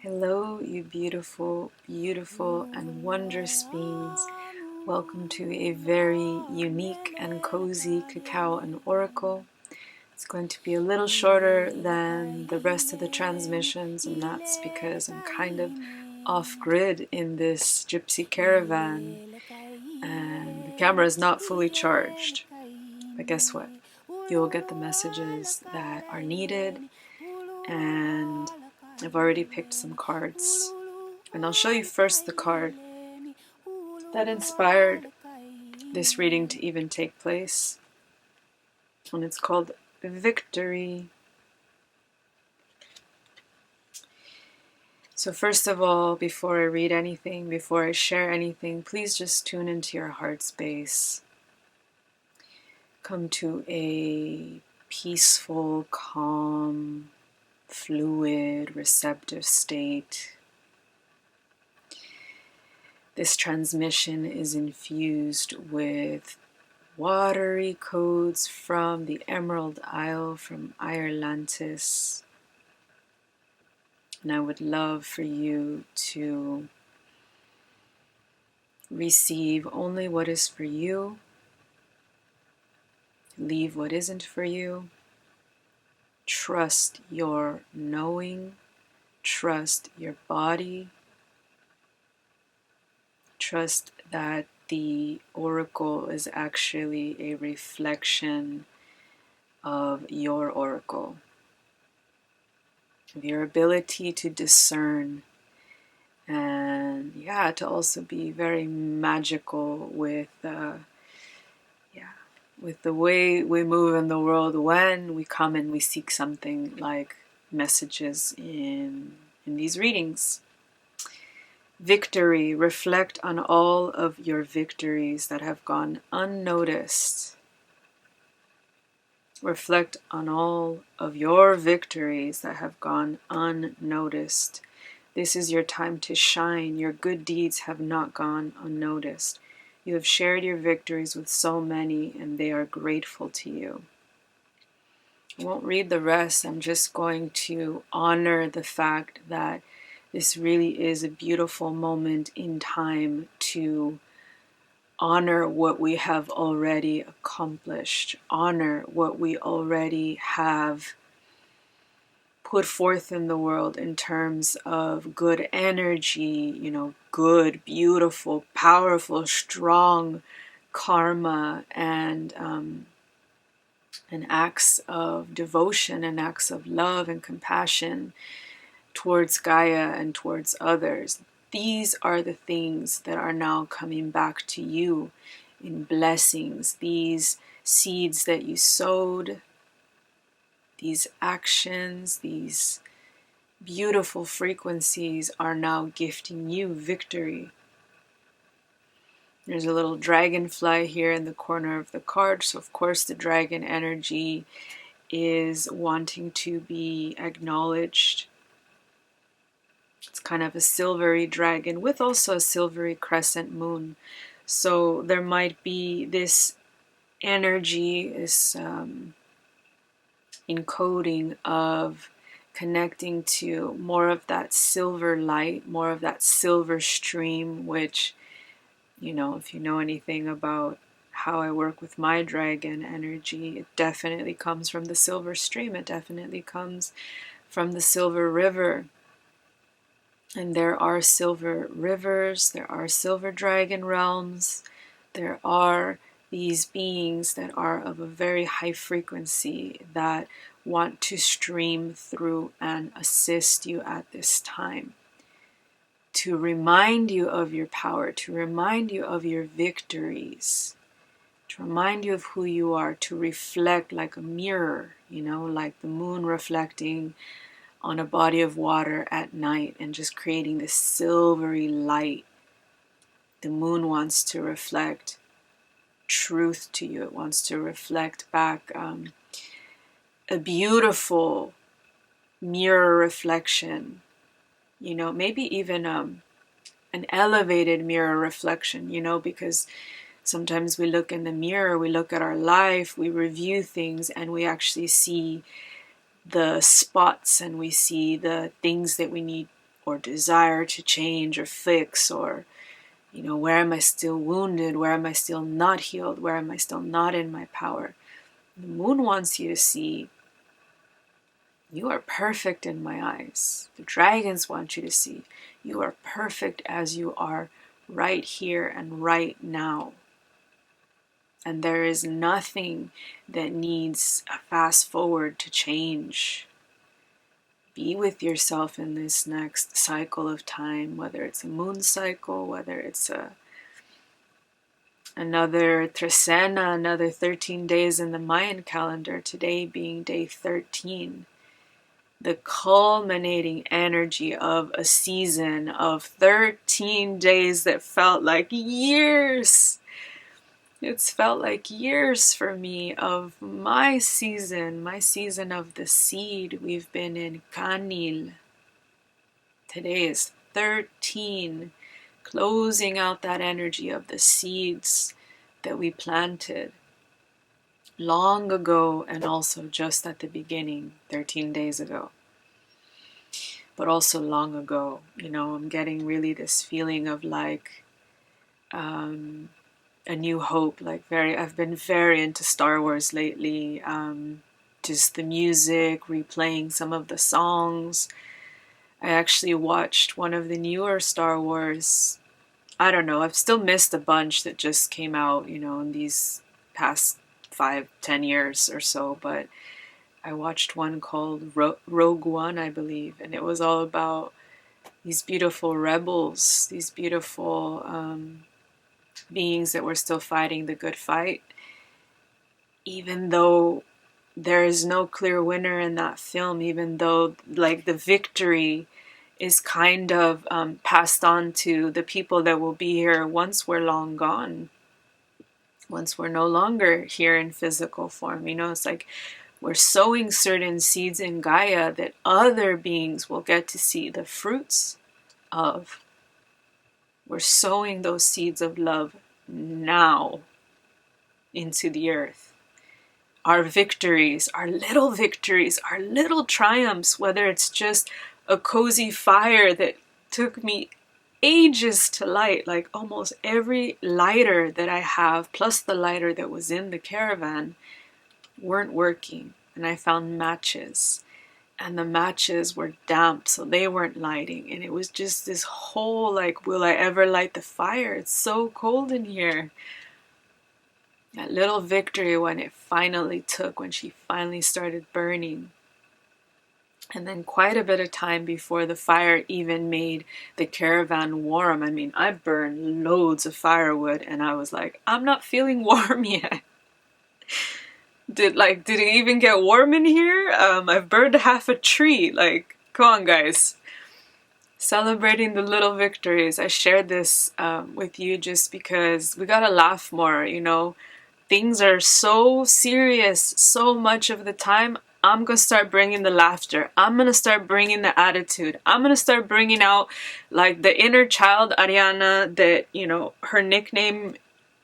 Hello, you beautiful, beautiful, and wondrous beings. Welcome to a very unique and cozy Cacao and Oracle. It's going to be a little shorter than the rest of the transmissions, and that's because I'm kind of off-grid in this Gypsy Caravan, and the camera is not fully charged. But guess what? You'll get the messages that are needed, and I've already picked some cards. And I'll show you first the card that inspired this reading to even take place. And it's called Victory. So first of all, before I read anything, before I share anything, please just tune into your heart space. Come to a peaceful, calm, fluid, receptive state. This transmission is infused with watery codes from the Emerald Isle, from Irelantis. And I would love for you to receive only what is for you, leave what isn't for you, trust your knowing, trust your body, trust that the oracle is actually a reflection of your oracle, of your ability to discern, and to also be very magical with the way we move in the world when we come and we seek something like messages in these readings. Victory. Reflect on all of your victories that have gone unnoticed. Reflect on all of your victories that have gone unnoticed. This is your time to shine. Your good deeds have not gone unnoticed. You have shared your victories with so many, and they are grateful to you. I won't read the rest. I'm just going to honor the fact that this really is a beautiful moment in time to honor what we have already accomplished, honor what we already have put forth in the world in terms of good energy, good, beautiful, powerful, strong karma, and acts of devotion and acts of love and compassion towards Gaia and towards others. These are the things that are now coming back to you in blessings. These seeds that you sowed, these actions, these beautiful frequencies are now gifting you victory. There's a little dragonfly here in the corner of the card, so of course the dragon energy is wanting to be acknowledged. It's kind of a silvery dragon with also a silvery crescent moon. So there might be this energy, this encoding of connecting to more of that silver light, more of that silver stream, which, if you know anything about how I work with my dragon energy, it definitely comes from the silver stream. It definitely comes from the silver river. And there are silver rivers, there are silver dragon realms, there are these beings that are of a very high frequency that want to stream through and assist you at this time, to remind you of your power, to remind you of your victories, to remind you of who you are, to reflect like a mirror, like the moon reflecting on a body of water at night and just creating this silvery light. The moon wants to reflect truth to you. It wants to reflect back a beautiful mirror reflection, you know, maybe even an elevated mirror reflection, you know, because sometimes we look in the mirror, we look at our life, we review things, and we actually see the spots and we see the things that we need or desire to change or fix, or, you know, where am I still wounded? Where am I still not healed? Where am I still not in my power? The moon wants you to see you are perfect in my eyes. The dragons want you to see you are perfect as you are right here and right now. And there is nothing that needs a fast forward to change. Be with yourself in this next cycle of time, whether it's a moon cycle, whether it's another trecena, another 13 days in the Mayan calendar, today being day 13. The culminating energy of a season of 13 days that felt like years. It's felt like years for me of my season of the seed. We've been in Kanil. Today is 13, closing out that energy of the seeds that we planted long ago, and also just at the beginning, 13 days ago. But also long ago, you know, I'm getting really this feeling of like a new hope. Like I've been very into Star Wars lately. Just the music, replaying some of the songs. I actually watched one of the newer Star Wars. I don't know, I've still missed a bunch that just came out, you know, in these past 5-10 years or so, but I watched one called Rogue One, I believe, and it was all about these beautiful rebels, these beautiful beings that were still fighting the good fight, even though there is no clear winner in that film, even though like the victory is kind of passed on to the people that will be here once we're long gone, once we're no longer here in physical form. You know, it's like we're sowing certain seeds in Gaia that other beings will get to see the fruits of. We're sowing those seeds of love now into the earth. Our victories, our little triumphs, whether it's just a cozy fire that took me ages to light, like almost every lighter that I have, plus the lighter that was in the caravan, weren't working. And I found matches. And the matches were damp, so they weren't lighting. And it was just this whole, like, will I ever light the fire? It's so cold in here. That little victory when it finally took, when she finally started burning. And then quite a bit of time before the fire even made the caravan warm. I mean, I burned loads of firewood and I was like, I'm not feeling warm yet. Did it even get warm in here? I've burned half a tree. Like, come on, guys. Celebrating the little victories. I shared this with you just because we gotta laugh more, you know. Things are so serious so much of the time. I'm gonna start bringing the laughter. I'm gonna start bringing the attitude. I'm gonna start bringing out like the inner child Ariana that, you know, her nickname,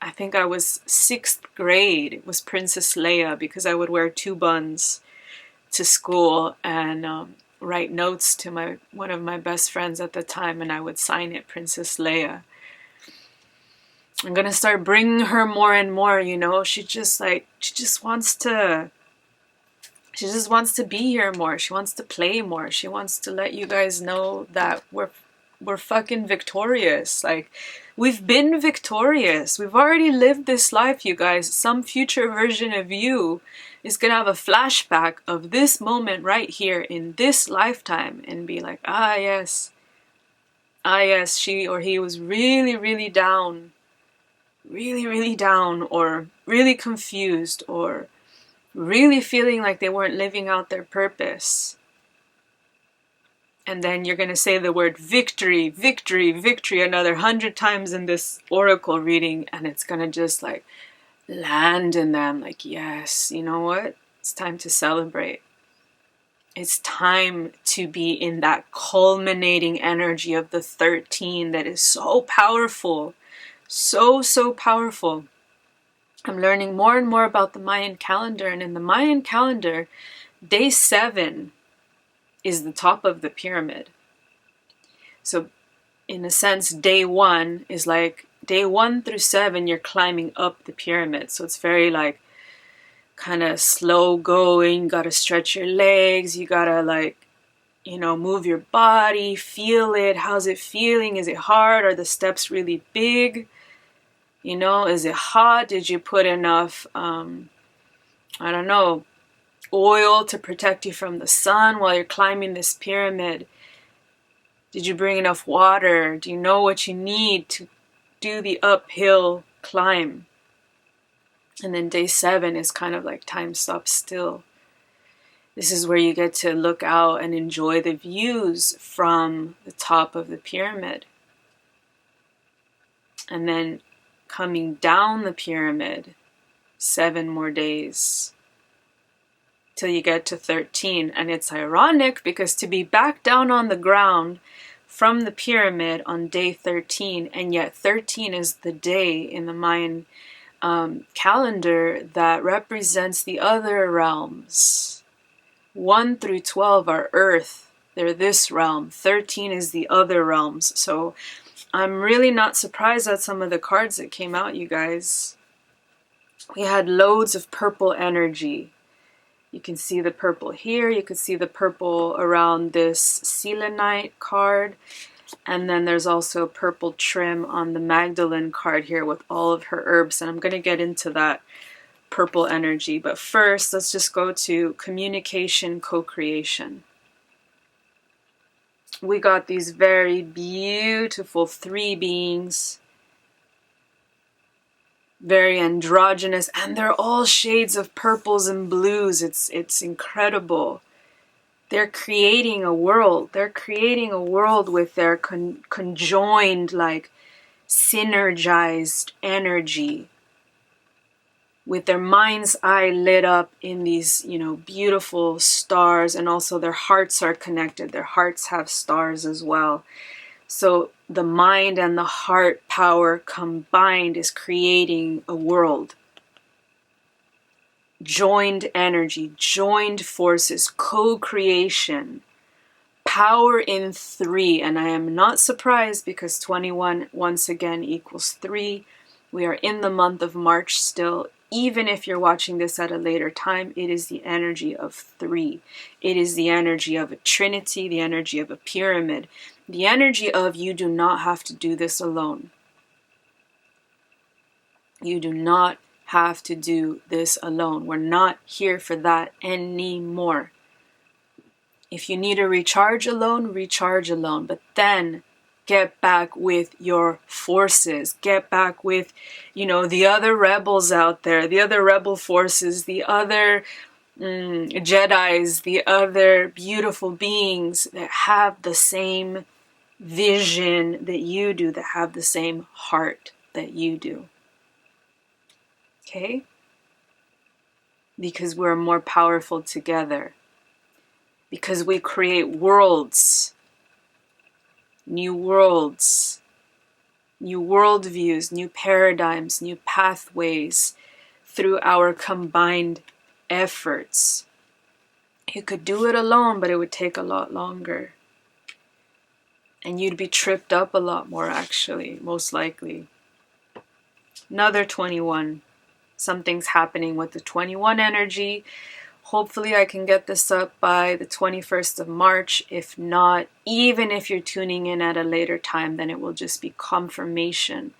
I think I was 6th grade, it was Princess Leia, because I would wear 2 buns to school and write notes to one of my best friends at the time, and I would sign it Princess Leia. I'm gonna start bringing her more and more, you know. She just wants to be here more. She wants to play more. She wants to let you guys know that we're fucking victorious. Like, we've been victorious. We've already lived this life, you guys. Some future version of you is gonna have a flashback of this moment right here in this lifetime and be like, ah yes, she or he was really, really down, or really confused, or really feeling like they weren't living out their purpose. And then you're going to say the word victory, victory, victory another 100 times in this oracle reading, and it's going to just like land in them like, yes, you know what? It's time to celebrate. It's time to be in that culminating energy of the 13 that is so powerful. So, so powerful. I'm learning more and more about the Mayan calendar. And in the Mayan calendar, day 7 is the top of the pyramid. So in a sense, day 1 is like day 1 through 7, you're climbing up the pyramid. So it's very like kind of slow going. Gotta stretch your legs. You gotta like, move your body, feel it. How's it feeling? Is it hard? Are the steps really big? Is it hot? Did you put enough, oil to protect you from the sun while you're climbing this pyramid? Did you bring enough water? Do you know what you need to do the uphill climb? And then day 7 is kind of like time stops still. This is where you get to look out and enjoy the views from the top of the pyramid. And then coming down the pyramid, 7 more days till you get to 13. And it's ironic because to be back down on the ground from the pyramid on day 13, and yet 13 is the day in the Mayan calendar that represents the other realms. 1 through 12 are Earth. They're this realm. 13 is the other realms. So I'm really not surprised at some of the cards that came out, you guys. We had loads of purple energy. You can see the purple here. You can see the purple around this selenite card. And then there's also purple trim on the Magdalene card here with all of her herbs. And I'm going to get into that purple energy. But first, let's just go to communication, co-creation. We got these very beautiful 3 beings. Very androgynous. And they're all shades of purples and blues. It's incredible. They're creating a world. They're creating a world with their conjoined, like, synergized energy. With their mind's eye lit up in these, beautiful stars. And also their hearts are connected. Their hearts have stars as well. So the mind and the heart power combined is creating a world. Joined energy, joined forces, co-creation, power in 3. And I am not surprised because 21 once again equals 3. We are in the month of March still. Even if you're watching this at a later time, it is the energy of 3. It is the energy of a trinity, the energy of a pyramid, the energy of you do not have to do this alone. You do not have to do this alone. We're not here for that anymore. If you need to recharge alone, but then get back with your forces. Get back with, the other rebels out there, the other rebel forces, the other Jedis, the other beautiful beings that have the same vision that you do, that have the same heart that you do. Okay? Because we're more powerful together. Because we create worlds. New worlds. New worldviews, new paradigms, new pathways through our combined efforts. You could do it alone, but it would take a lot longer. And you'd be tripped up a lot more, actually, most likely. Another 21. Something's happening with the 21 energy. Hopefully I can get this up by the 21st of March. If not, even if you're tuning in at a later time, then it will just be confirmation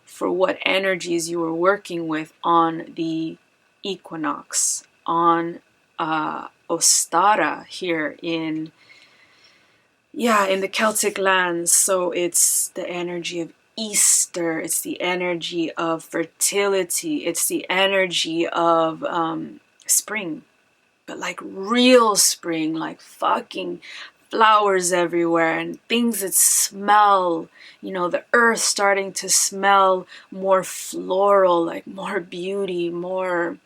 for what energies you were working with on the equinox, on Ostara here in the Celtic lands. So it's the energy of Easter, it's the energy of fertility, it's the energy of spring, but like real spring, like fucking flowers everywhere and things that smell, the earth starting to smell more floral, like more beauty, more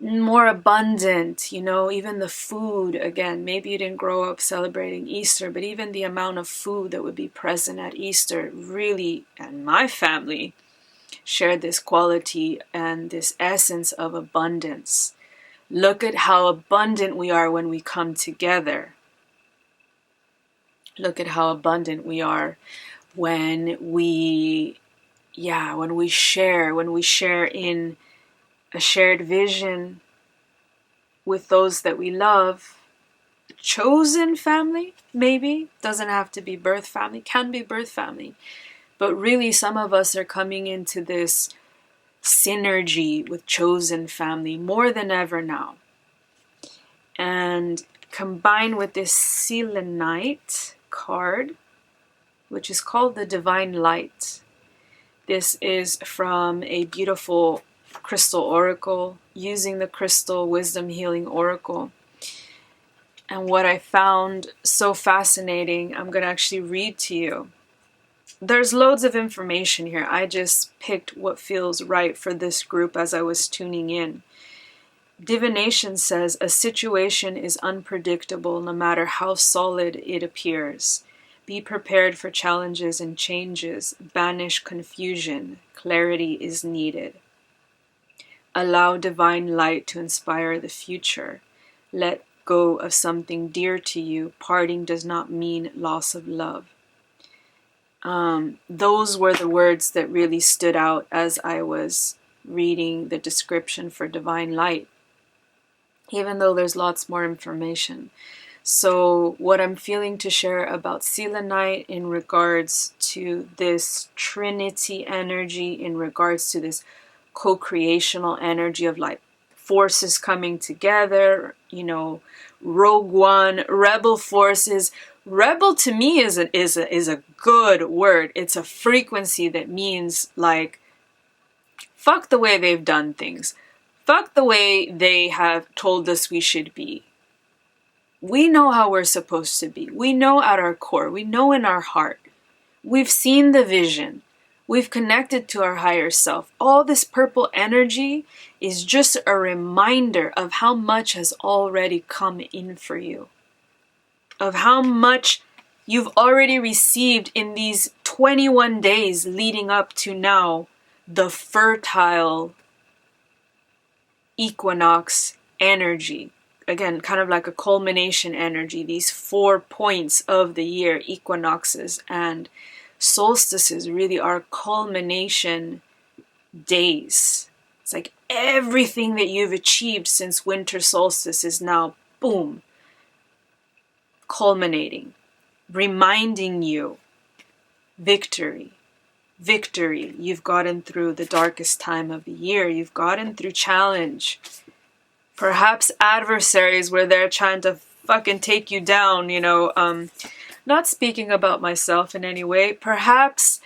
more abundant, even the food. Again, maybe you didn't grow up celebrating Easter, but even the amount of food that would be present at Easter really, and my family shared this quality and this essence of abundance. Look at how abundant we are when we come together. Look at how abundant we are when we share in a shared vision with those that we love. Chosen family, maybe, doesn't have to be birth family, can be birth family. But really, some of us are coming into this synergy with chosen family more than ever now. And combined with this selenite card, which is called the Divine Light. This is from a beautiful crystal oracle, using the crystal wisdom healing oracle. And what I found so fascinating, I'm going to actually read to you. There's loads of information here. I just picked what feels right for this group as I was tuning in. Divination says a situation is unpredictable no matter how solid it appears. Be prepared for challenges and changes. Banish confusion. Clarity is needed. Allow divine light to inspire the future. Let go of something dear to you. Parting does not mean loss of love. Those were the words that really stood out as I was reading the description for divine light, even though there's lots more information. So what I'm feeling to share about selenite in regards to this trinity energy, in regards to this co-creational energy of like forces coming together, Rogue One, rebel forces. Rebel to me is a good word. It's a frequency that means like, fuck the way they've done things. Fuck the way they have told us we should be. We know how we're supposed to be. We know at our core. We know in our heart. We've seen the vision. We've connected to our higher self. All this purple energy is just a reminder of how much has already come in for you. Of how much you've already received in these 21 days leading up to now, the fertile equinox energy. Again, kind of like a culmination energy, these 4 points of the year, equinoxes and solstices really are culmination days. It's like everything that you've achieved since winter solstice is now, boom, culminating, reminding you, victory. Victory. You've gotten through the darkest time of the year. You've gotten through challenge. Perhaps adversaries were there trying to fucking take you down, not speaking about myself in any way. Perhaps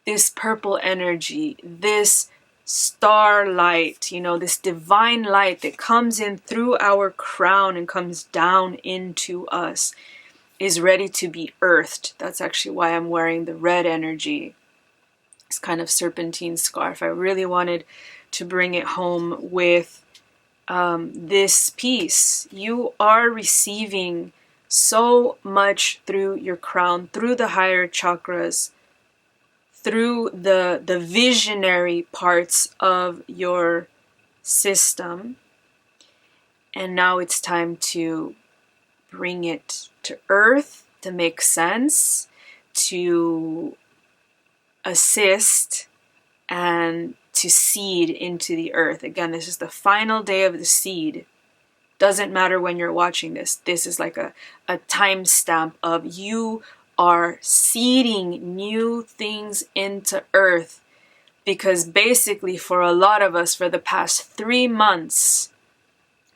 this purple energy, this starlight, this divine light that comes in through our crown and comes down into us is ready to be earthed. That's actually why I'm wearing the red energy. This kind of serpentine scarf. I really wanted to bring it home with this piece. You are receiving so much through your crown, through the higher chakras, through the visionary parts of your system. And now it's time to bring it to earth, to make sense, to assist, and to seed into the earth. Again, this is the final day of the seed. Doesn't matter when you're watching this. This is like a timestamp of you are seeding new things into earth. Because basically for a lot of us, for the past 3 months,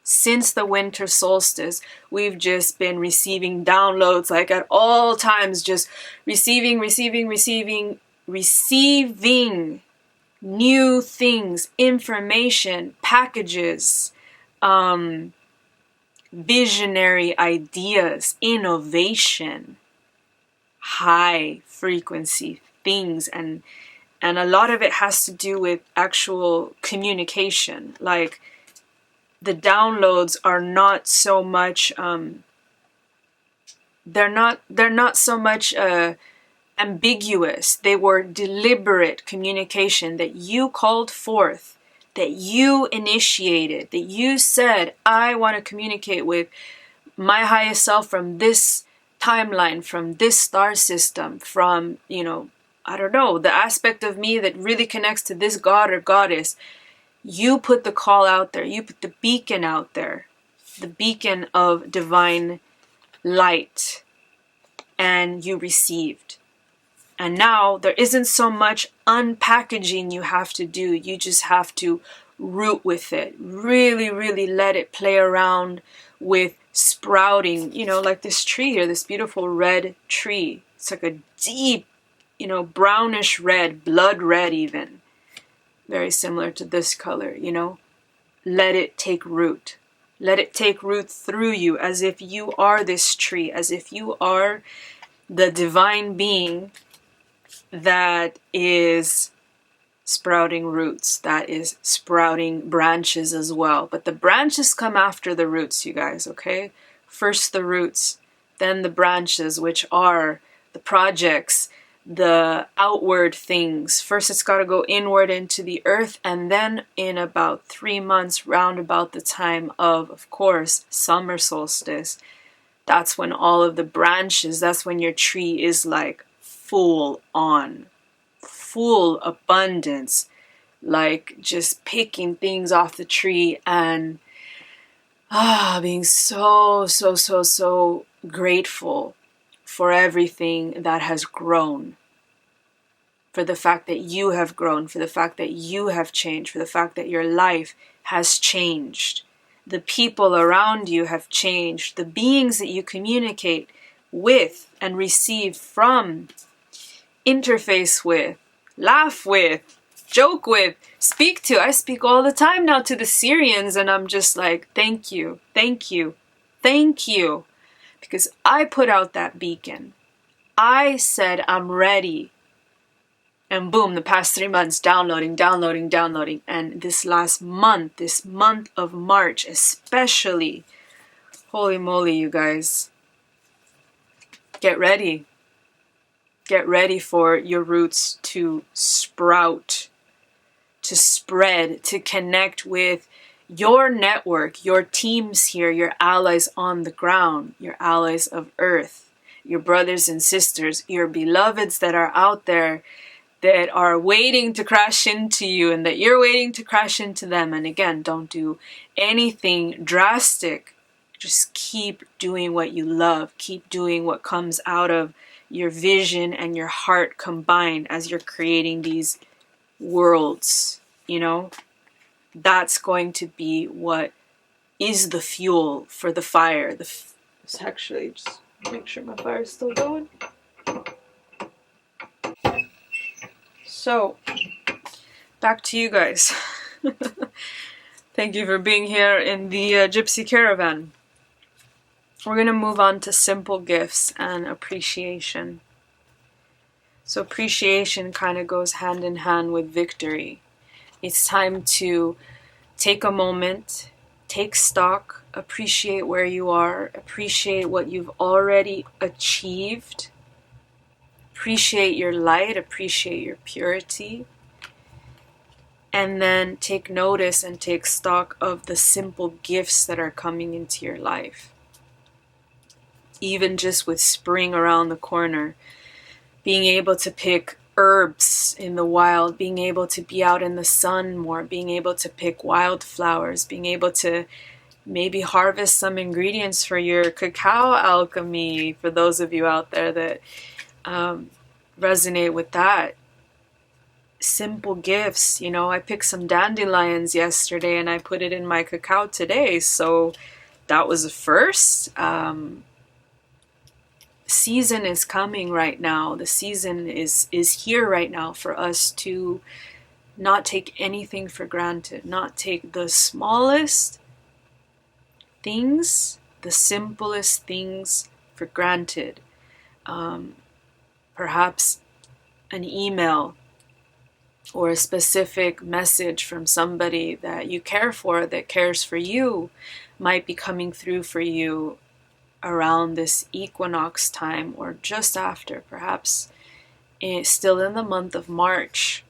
since the winter solstice, we've just been receiving downloads, like at all times, just receiving new things, information, packages, visionary ideas, innovation, high frequency things, and And a lot of it has to do with actual communication. Like, the downloads are not so much, they're not so much ambiguous. They were deliberate communication that you called forth, that you initiated, that you said, I want to communicate with my highest self from this timeline, from this star system, from, I don't know, the aspect of me that really connects to this god or goddess. You put the call out there. You put the beacon out there, the beacon of divine light, and you received. And now there isn't so much unpackaging you have to do. You just have to root with it. Really, really let it play around with sprouting, like this tree here, this beautiful red tree. It's like a deep, brownish red, blood red even. Very similar to this color, Let it take root. Let it take root through you, as if you are this tree, as if you are the divine being that is sprouting roots, that is sprouting branches as well. But the branches come after the roots, you guys, okay? First the roots, then the branches, which are the projects, the outward things. First it's got to go inward into the earth, and then in about 3 months, round about the time of course, summer solstice, that's when all of the branches, that's when your tree is like full on, full abundance, like just picking things off the tree and being so grateful for everything that has grown, for the fact that you have grown, for the fact that you have changed, for the fact that your life has changed. The people around you have changed. The beings that you communicate with and receive from, interface with, laugh with, joke with, speak to. I speak all the time now to the Syrians, and I'm just like, thank you, thank you, thank you. Because I put out that beacon. I said I'm ready. And boom, the past 3 months, downloading. And this last month, this month of March especially, holy moly, you guys. Get ready. Get ready for your roots to sprout, to spread, to connect with your network, your teams here, your allies on the ground, your allies of earth, your brothers and sisters, your beloveds that are out there that are waiting to crash into you and that you're waiting to crash into them. And again, don't do anything drastic. Just keep doing what you love. Keep doing what comes out of your vision and your heart combined as you're creating these worlds, That's going to be what is the fuel for the fire. Let's actually just make sure my fire is still going. So, back to you guys. Thank you for being here in the Gypsy Caravan. We're going to move on to simple gifts and appreciation. So appreciation kind of goes hand in hand with victory. It's time to take a moment, take stock, appreciate where you are, appreciate what you've already achieved, appreciate your light, appreciate your purity, and then take notice and take stock of the simple gifts that are coming into your life. Even just with spring around the corner, being able to pick herbs in the wild, being able to be out in the sun more, being able to pick wildflowers, being able to maybe harvest some ingredients for your cacao alchemy, for those of you out there that resonate with that. Simple gifts, I picked some dandelions yesterday and I put it in my cacao today, so that was a first. Season is coming right now. The season is here right now for us to not take anything for granted, not take the smallest things, the simplest things for granted. Perhaps an email or a specific message from somebody that you care for, that cares for you, might be coming through for you around this equinox time or just after, perhaps still in the month of March.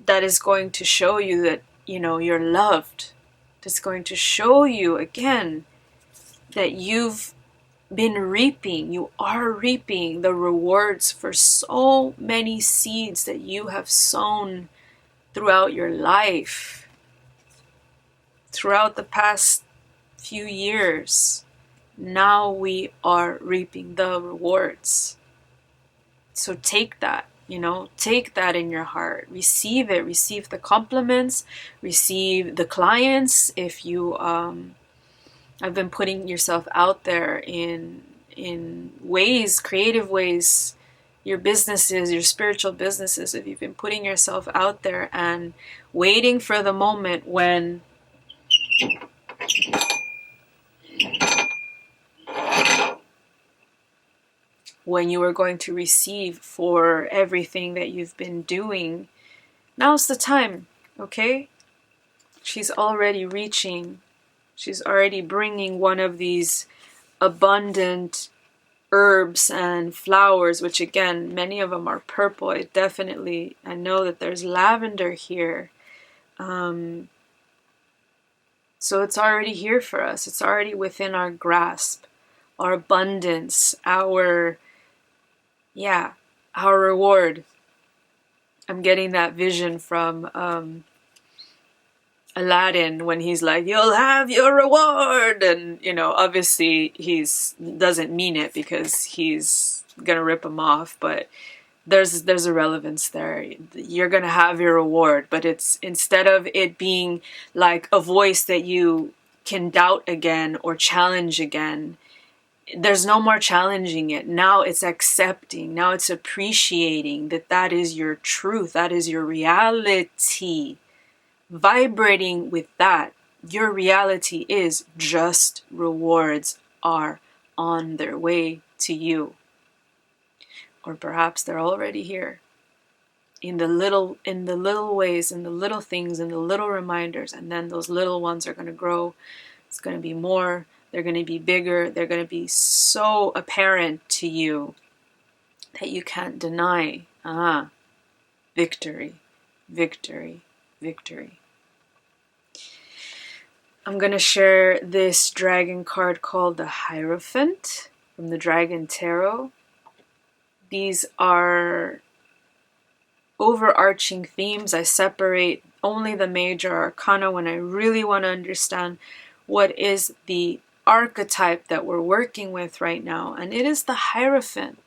That is going to show you that, you know, you're loved. That's going to show you again that you've been reaping, you are reaping the rewards for so many seeds that you have sown throughout your life, throughout the past few years. Now we are reaping the rewards. So take that, you know, take that in your heart. Receive it. Receive the compliments. Receive the clients. If you have been putting yourself out there in ways, creative ways, your businesses, your spiritual businesses, if you've been putting yourself out there and waiting for the moment when you are going to receive for everything that you've been doing, now's the time, okay? She's already reaching. She's already bringing one of these abundant herbs and flowers, which again, many of them are purple. I know that there's lavender here. So it's already here for us. It's already within our grasp, our abundance, our reward. I'm getting that vision from Aladdin when he's like, "You'll have your reward," and you know, obviously doesn't mean it because he's gonna rip him off, but there's a relevance there. You're gonna have your reward, but it's, instead of it being like a voice that you can doubt again or challenge again, there's no more challenging it. Now it's accepting. Now it's appreciating that is your truth. That is your reality. Vibrating with that, your reality is just rewards are on their way to you. Or perhaps they're already here. In the little ways, in the little things, in the little reminders, and then those little ones are going to grow. It's going to be more. They're going to be bigger. They're going to be so apparent to you that you can't deny. Victory, victory, victory. I'm going to share this dragon card called the Hierophant from the Dragon Tarot. These are overarching themes. I separate only the major arcana when I really want to understand what is the archetype that we're working with right now, and it is the Hierophant.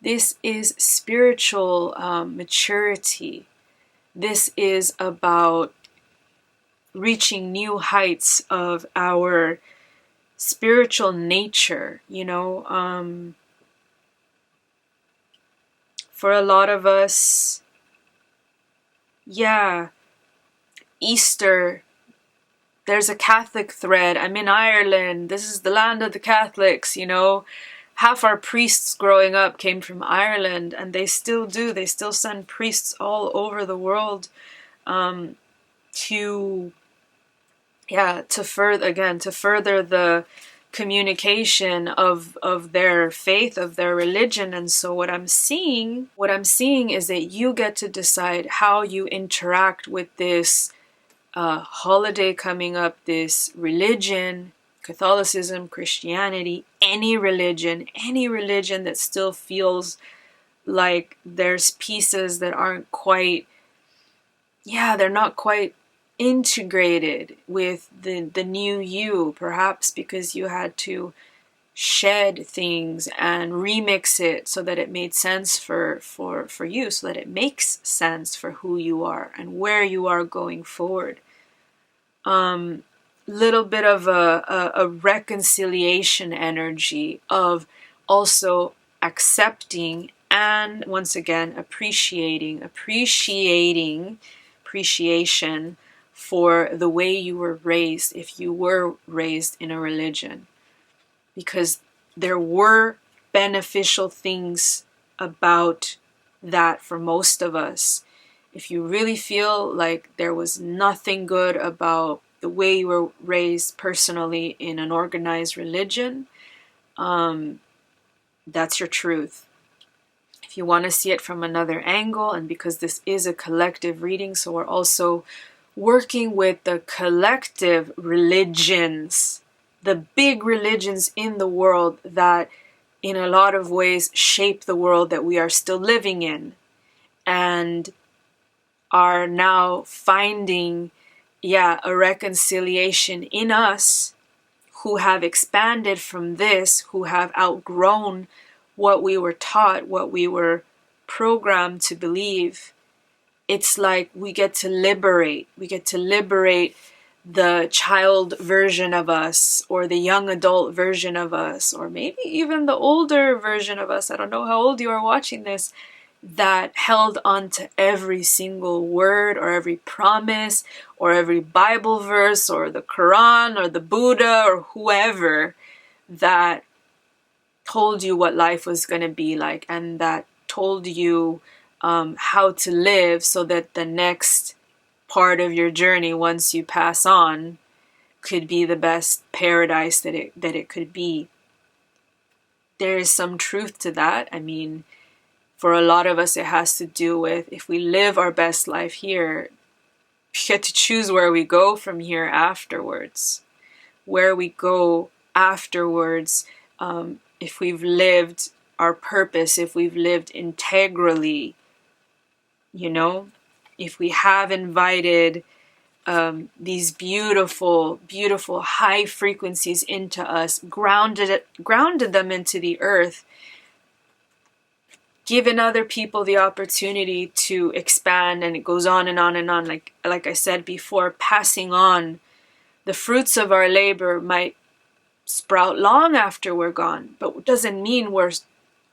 This is spiritual maturity. This is about reaching new heights of our spiritual nature, you know. For a lot of us, Easter, there's a Catholic thread. I'm in Ireland. This is the land of the Catholics, you know. Half our priests growing up came from Ireland, and they still do. They still send priests all over the world to further the communication of their faith, of their religion. And so what I'm seeing is that you get to decide how you interact with this holiday coming up, this religion, Catholicism, Christianity, any religion that still feels like there's pieces that aren't quite, they're not quite integrated with the new you, perhaps because you had to shed things and remix it so that it made sense for you, so that it makes sense for who you are and where you are going forward. Little bit of a reconciliation energy of also accepting and once again appreciation for the way you were raised, if you were raised in a religion, because there were beneficial things about that for most of us. if you really feel like there was nothing good about the way you were raised personally in an organized religion, that's your truth. If you want to see it from another angle, and because this is a collective reading, so we're also working with the collective religions, the big religions in the world that in a lot of ways shape the world that we are still living in, and are now finding, a reconciliation in us who have expanded from this, who have outgrown what we were taught, what we were programmed to believe. It's like we get to liberate. We get to liberate the child version of us, or the young adult version of us, or maybe even the older version of us. I don't know how old you are watching this, that held on to every single word or every promise or every Bible verse or the Quran or the Buddha or whoever that told you what life was going to be like, and that told you how to live so that the next part of your journey, once you pass on, could be the best paradise that it could be. There is some truth to that. I mean, for a lot of us, it has to do with, if we live our best life here, we get to choose where we go from here afterwards. Where we go afterwards, if we've lived our purpose, if we've lived integrally, if we have invited these beautiful, beautiful high frequencies into us, grounded them into the earth, given other people the opportunity to expand, and it goes on and on and on. Like I said before, passing on the fruits of our labor might sprout long after we're gone, but it doesn't mean we're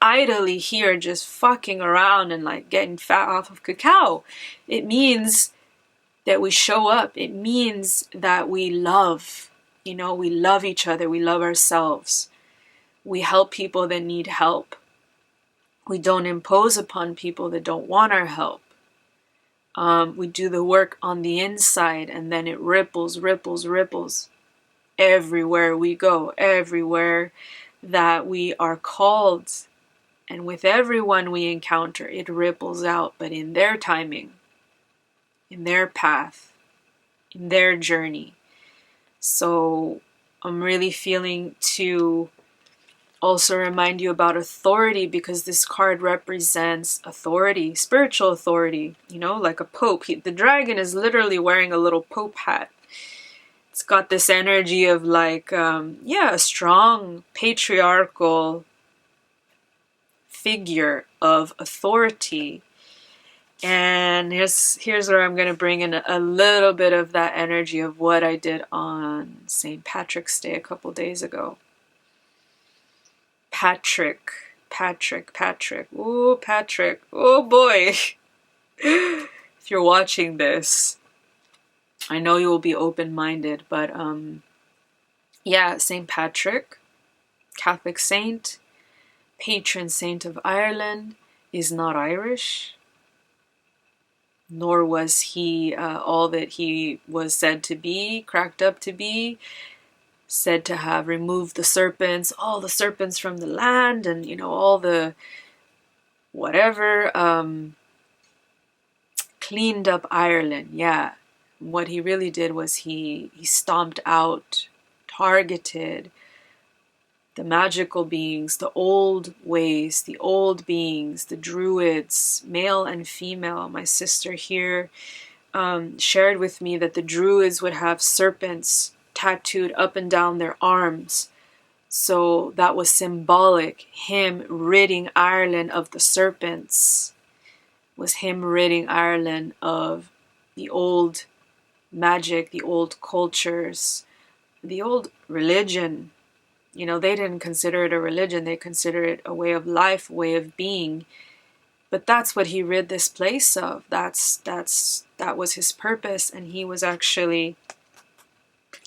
idly here just fucking around and like getting fat off of cacao. It means that we show up. It means that we love, we love each other. We love ourselves. We help people that need help. We don't impose upon people that don't want our help. We do the work on the inside, and then it ripples everywhere we go, everywhere that we are called. And with everyone we encounter, it ripples out, but in their timing, in their path, in their journey. So I'm really feeling to also remind you about authority, because this card represents authority, spiritual authority, like a pope. The dragon is literally wearing a little pope hat. It's got this energy of like, a strong patriarchal figure of authority. And here's where I'm going to bring in a little bit of that energy of what I did on St. Patrick's Day a couple days ago. Patrick. Ooh, Patrick. Oh boy. If you're watching this, I know you will be open-minded, but St. Patrick, Catholic saint, patron saint of Ireland, is not Irish, nor was he all that he was said to be, cracked up to be, said to have removed all the serpents from the land, and all the whatever, cleaned up Ireland. Yeah, what he really did was he stomped out, targeted the magical beings, the old ways, the old beings, the druids, male and female. My sister here shared with me that the druids would have serpents tattooed up and down their arms. So that was symbolic. Him ridding Ireland of the serpents was him ridding Ireland of the old magic, the old cultures, the old religion. They didn't consider it a religion. They considered it a way of life, a way of being. But that's what he rid this place of. That was his purpose, and he was actually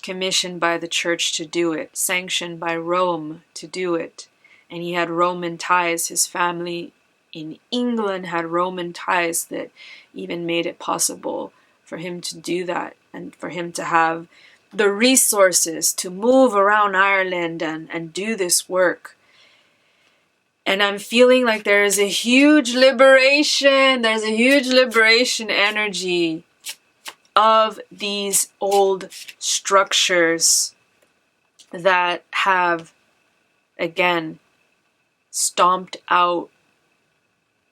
commissioned by the church to do it, sanctioned by Rome to do it. And he had Roman ties. His family in England had Roman ties that even made it possible for him to do that, and for him to have the resources to move around Ireland and do this work. And I'm feeling like there is a huge liberation. There's a huge liberation energy of these old structures that have, again, stomped out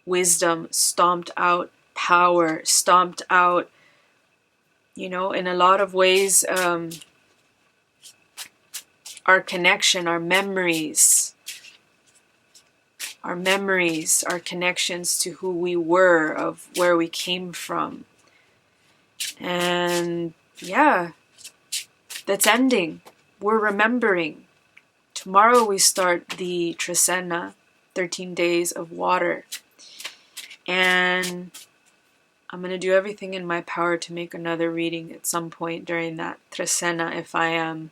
wisdom, stomped out power, stomped out, you know, in a lot of ways, our connection, our memories, our connections to who we were, of where we came from. And yeah, that's ending. We're remembering. Tomorrow we start the Trecena, 13 days of water. And I'm going to do everything in my power to make another reading at some point during that Trecena if I am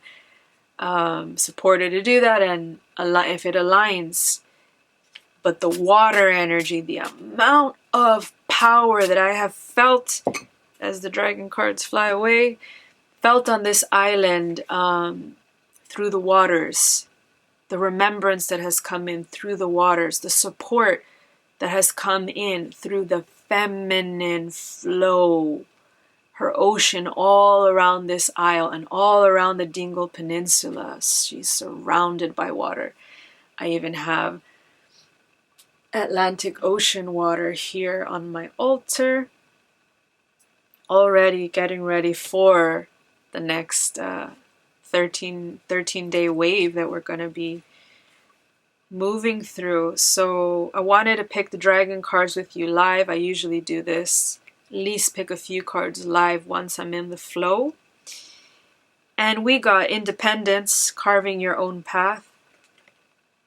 supported to do that, and if it aligns. But the water energy, the amount of power that I have felt as the dragon cards fly away, felt on this island through the waters, the remembrance that has come in through the waters, the support that has come in through the feminine flow, her ocean all around this isle and all around the Dingle Peninsula. She's surrounded by water. I even have Atlantic Ocean water here on my altar, already getting ready for the next 13-day wave that we're going to be moving through. So I wanted to pick the dragon cards with you live. I usually do this, at least pick a few cards live once I'm in the flow. And we got Independence, Carving Your Own Path.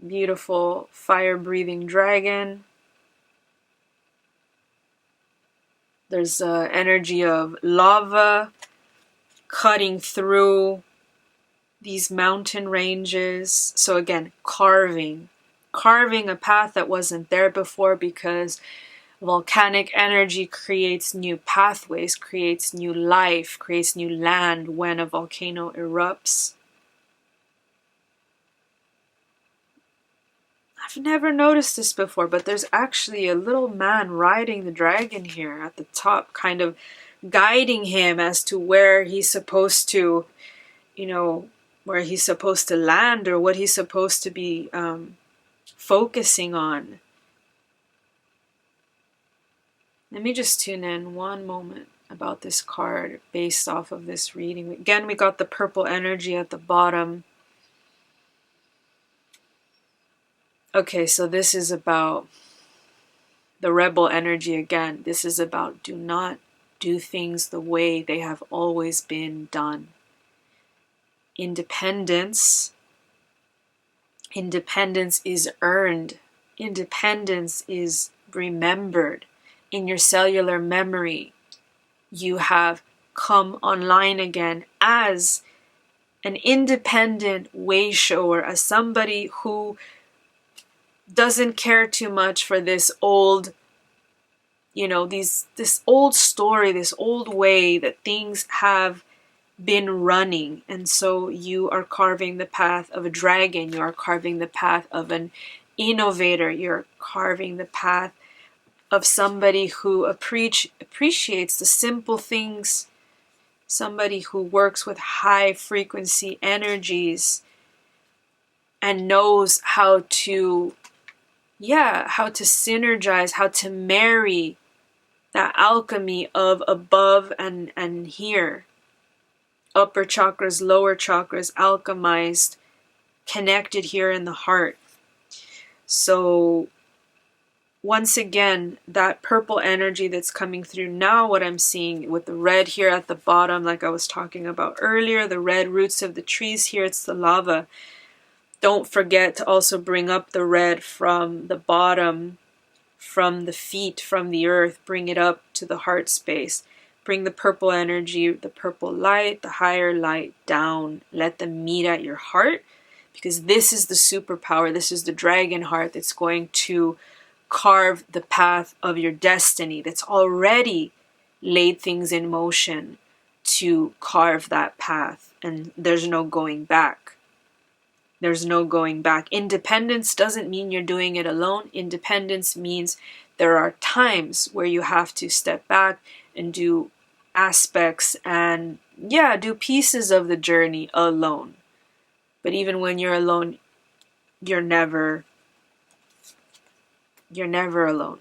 Beautiful fire-breathing dragon. There's energy of lava cutting through these mountain ranges. So again, carving a path that wasn't there before, because volcanic energy creates new pathways, creates new life, creates new land when a volcano erupts. I've never noticed this before, but there's actually a little man riding the dragon here at the top, kind of guiding him as to where he's supposed to, you know, where he's supposed to land, or what he's supposed to be focusing on. Let me just tune in one moment about this card based off of this reading. Again, we got the purple energy at the bottom. Okay, so this is about the rebel energy again. This is about do not do things the way they have always been done. Independence is earned. Independence is remembered. In your cellular memory, you have come online again as an independent way shower, as somebody who doesn't care too much for this old, you know, this old story, this old way that things have been running. And so you are carving the path of a dragon, you are carving the path of an innovator, you're carving the path of somebody who appreciates the simple things, somebody who works with high frequency energies and knows how to synergize, how to marry that alchemy of above and here. Upper chakras, lower chakras, alchemized, connected here in the heart. So once again, that purple energy that's coming through now, what I'm seeing with the red here at the bottom, like I was talking about earlier, the red roots of the trees here, it's the lava. Don't forget to also bring up the red from the bottom, from the feet, from the earth. Bring it up to the heart space. Bring the purple energy, the purple light, the higher light down. Let them meet at your heart, because this is the superpower. This is the dragon heart that's going to carve the path of your destiny, that's already laid things in motion to carve that path. And there's no going back. There's no going back. Independence doesn't mean you're doing it alone. Independence means there are times where you have to step back and do aspects and do pieces of the journey alone. But even when you're alone, you're never alone.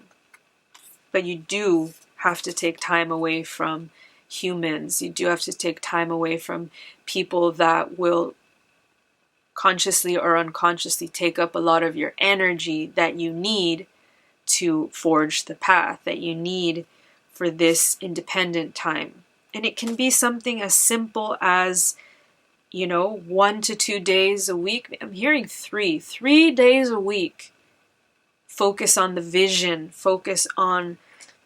But you do have to take time away from humans. You do have to take time away from people that will consciously or unconsciously take up a lot of your energy that you need to forge the path, that you need for this independent time. And it can be something as simple as, 1 to 2 days a week. I'm hearing 3 days a week. Focus on the vision. Focus on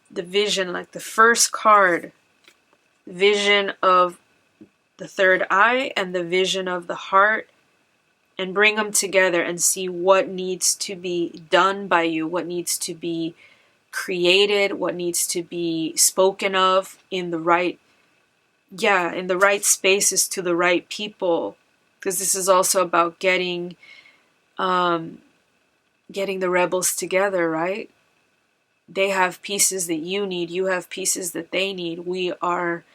the vision, like the first card. Vision of the third eye and the vision of the heart. And bring them together and see what needs to be done by you, what needs to be created, what needs to be spoken of in the right spaces to the right people. Because this is also about getting the rebels together, right? They have pieces that you need, you have pieces that they need. We are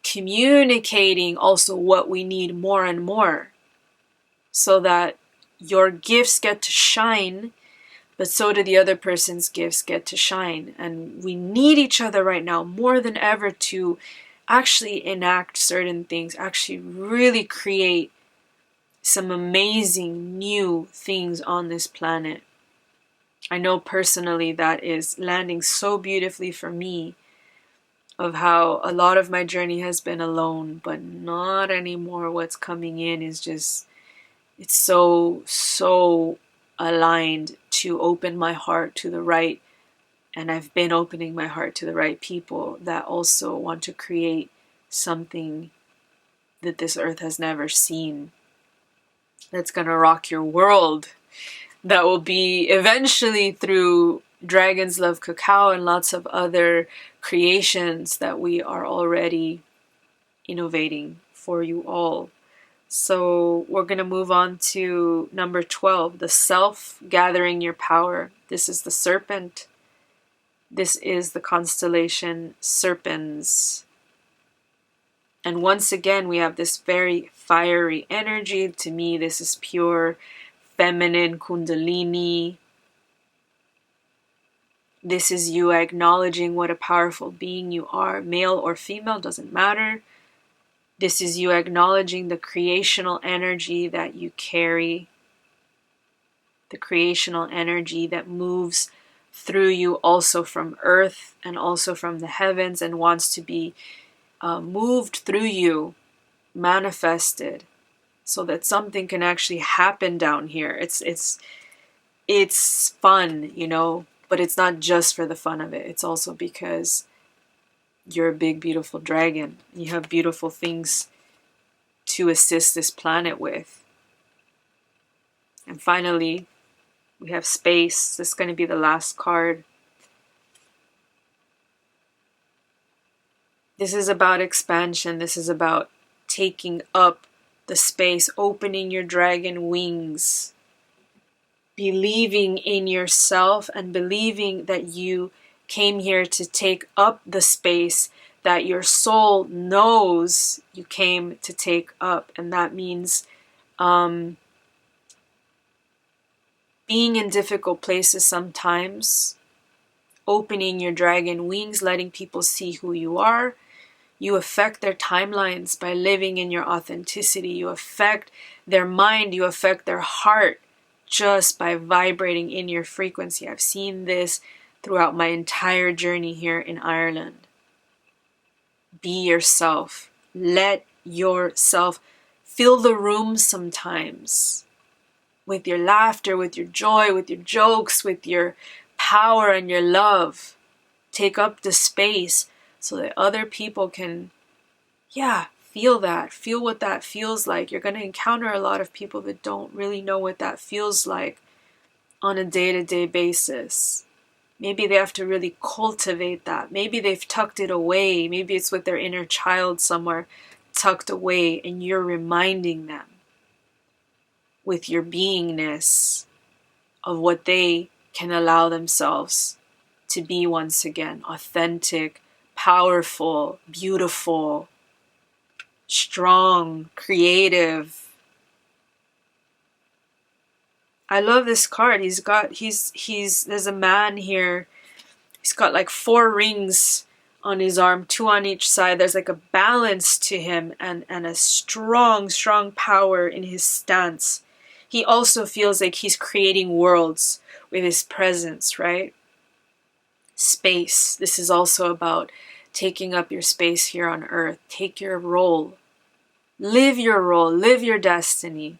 communicating also what we need more and more, so that your gifts get to shine, but so do the other person's gifts get to shine. And we need each other right now more than ever to actually enact certain things, actually really create some amazing new things on this planet. I know personally that is landing so beautifully for me, of how a lot of my journey has been alone, but not anymore. What's coming in is just, it's so aligned to open my heart to the right, and I've been opening my heart to the right people that also want to create something that this earth has never seen, that's gonna rock your world, that will be eventually through Dragons Love Cacao and lots of other creations that we are already innovating for you all. So we're going to move on to number 12, the self, gathering your power. This is the serpent. This is the constellation Serpens. And once again, we have this very fiery energy. To me, this is pure feminine kundalini. This is you acknowledging what a powerful being you are, male or female, doesn't matter. This is you acknowledging the creational energy that you carry, the creational energy that moves through you also from earth and also from the heavens, and wants to be moved through you, manifested, so that something can actually happen down here. It's fun, but it's not just for the fun of it. It's also because you're a big, beautiful dragon. You have beautiful things to assist this planet with. And finally, we have space. This is going to be the last card. This is about expansion. This is about taking up the space, opening your dragon wings, believing in yourself and believing that you came here to take up the space that your soul knows you came to take up. And that means being in difficult places sometimes, opening your dragon wings, letting people see who you are. You affect their timelines by living in your authenticity. You affect their mind, you affect their heart just by vibrating in your frequency. I've seen this throughout my entire journey here in Ireland. Be yourself. Let yourself fill the room sometimes with your laughter, with your joy, with your jokes, with your power and your love. Take up the space so that other people can, feel that. Feel what that feels like. You're going to encounter a lot of people that don't really know what that feels like on a day-to-day basis. Maybe they have to really cultivate that. Maybe they've tucked it away. Maybe it's with their inner child somewhere tucked away, and you're reminding them with your beingness of what they can allow themselves to be once again. Authentic, powerful, beautiful, strong, creative. I love this card. There's a man here. He's got like 4 rings on his arm, 2 on each side. There's like a balance to him and a strong, strong power in his stance. He also feels like he's creating worlds with his presence, right? Space. This is also about taking up your space here on earth. Take your role. Live your role. Live your destiny.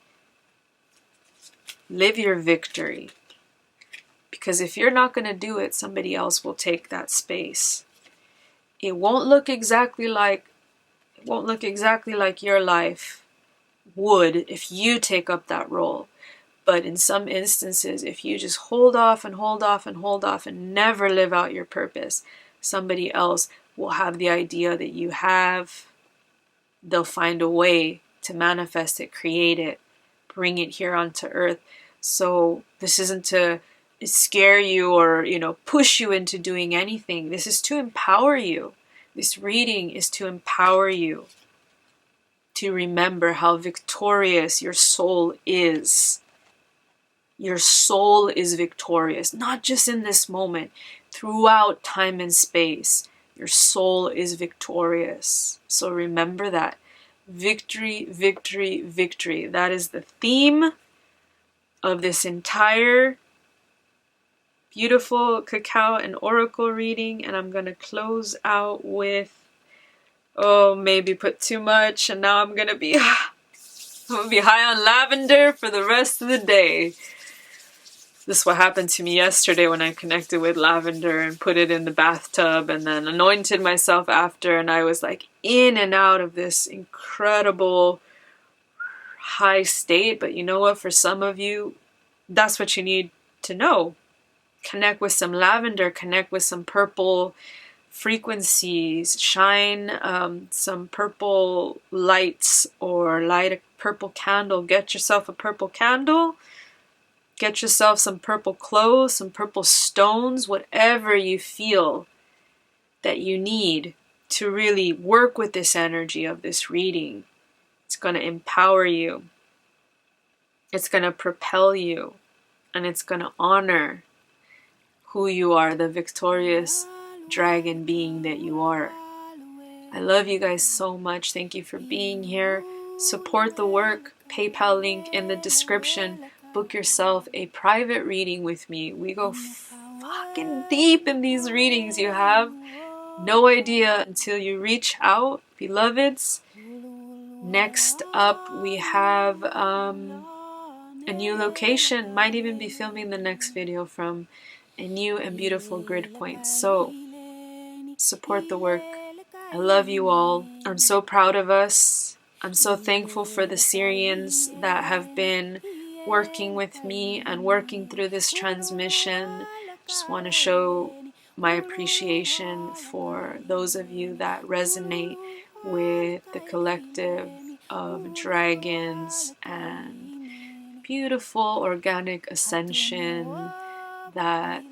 Live your victory. Because if you're not going to do it, somebody else will take that space. It won't look exactly like your life would if you take up that role. But in some instances, if you just hold off and hold off and hold off and never live out your purpose, somebody else will have the idea that you have. They'll find a way to manifest it, create it, bring it here onto earth. So this isn't to scare you or, push you into doing anything. This is to empower you. This reading is to empower you to remember how victorious your soul is. Your soul is victorious, not just in this moment, throughout time and space. Your soul is victorious. So remember that. Victory, victory, victory. That is the theme of this entire beautiful cacao and oracle reading. And I'm going to close out with, maybe put too much, and now I'm going to be high on lavender for the rest of the day. This is what happened to me yesterday when I connected with lavender and put it in the bathtub and then anointed myself after, and I was like in and out of this incredible high state. But you know what? For some of you, that's what you need to know. Connect with some lavender, connect with some purple frequencies, shine some purple lights or light a purple candle. Get yourself a purple candle. Get yourself some purple clothes, some purple stones, whatever you feel that you need to really work with this energy of this reading. It's going to empower you. It's going to propel you. And it's going to honor who you are, the victorious dragon being that you are. I love you guys so much. Thank you for being here. Support the work. PayPal link in the description. Book yourself a private reading with me. We go fucking deep in these readings. You have no idea until you reach out, beloveds. Next up, we have a new location. Might even be filming the next video from a new and beautiful Gridpoint. So, support the work. I love you all. I'm so proud of us. I'm so thankful for the Syrians that have been working with me and working through this transmission. Just want to show my appreciation for those of you that resonate with the collective of dragons and beautiful organic ascension that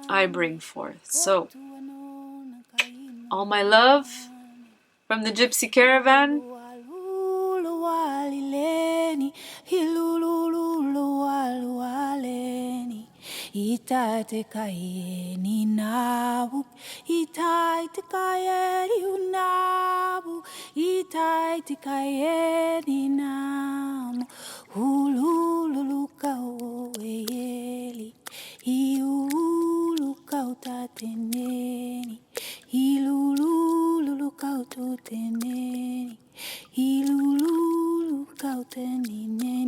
I bring forth. So, all my love from the Gypsy Caravan. Itate kaeni nabu, itate kaeni unabu, itate kaeni namu, hululuka oeli, iuluka utateneni, iluluka ututeneni, iluluka uteneni.